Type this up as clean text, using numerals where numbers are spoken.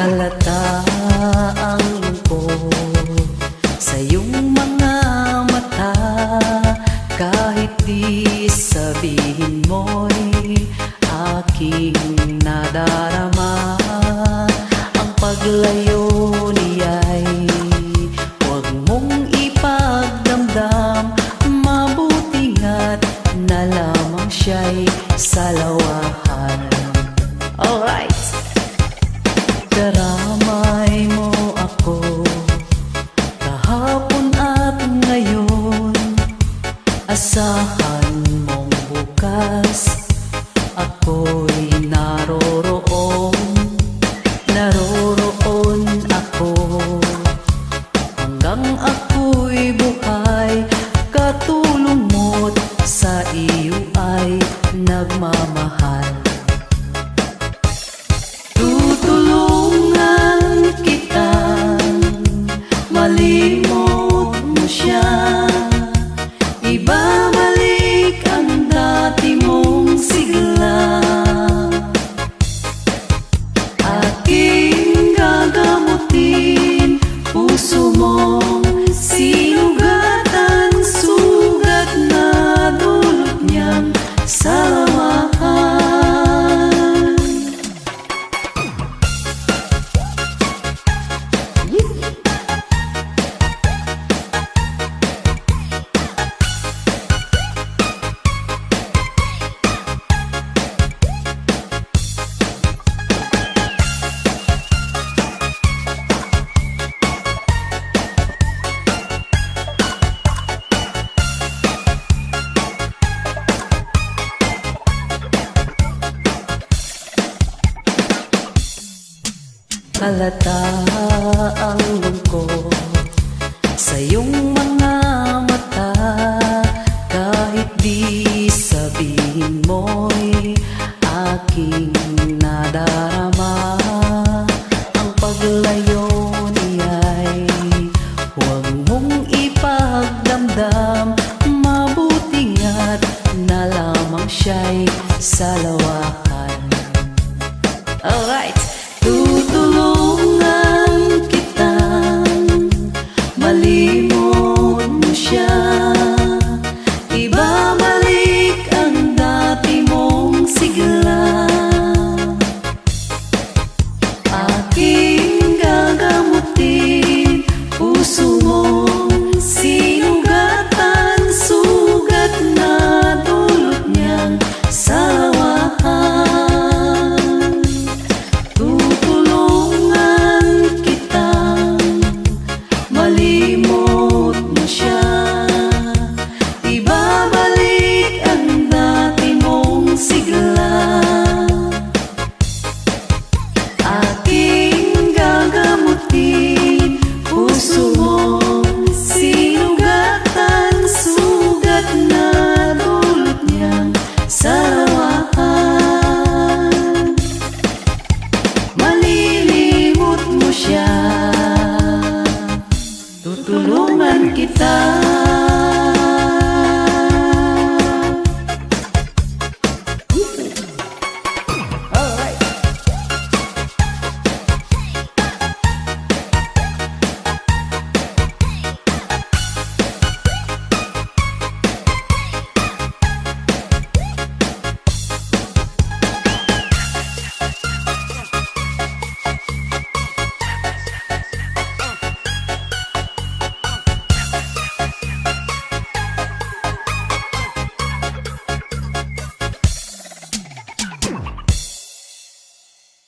Halata ang lungkot sa iyong mga mata, kahit di sabihin mo'y aking nadarama. Ang paglayo niya'y huwag mong ipagdamdam, mabuti nga't na lamang siya'y salawahan. Alright! Karamay mo ako kahapon at ngayon, asahan mong bukas ako'y naroroon ako hanggang ako'y buhay. Katulong mo't sa iyo ay nagmamahal. Tutulungan kitang malimot mo siya, ibabalik ang dati mong sigla. Aking gagamutin puso mong sinugatan, sugat na dulot niyang salawahan. Halata ang lungkot sa iyong mga mata, kahit di sabihin mo'y aking nadarama. Ang paglayo niya'y huwag mong ipagdamdam, mabuti nga't na lamang siya'y salawahan. Alright! Tutulungan kitang malimot mo siya, ibabalik ang dati mong sigla. Aking gagamutin puso mong sinugatan, sugat na dulot niyang salawahan. Malimot mo siya, ibabalik ang dati mong sigla. Aking gagamutin puso mong sinugatan, sugat na dulot niyang salawahan. Malilimot mo siya, tutulungan kita.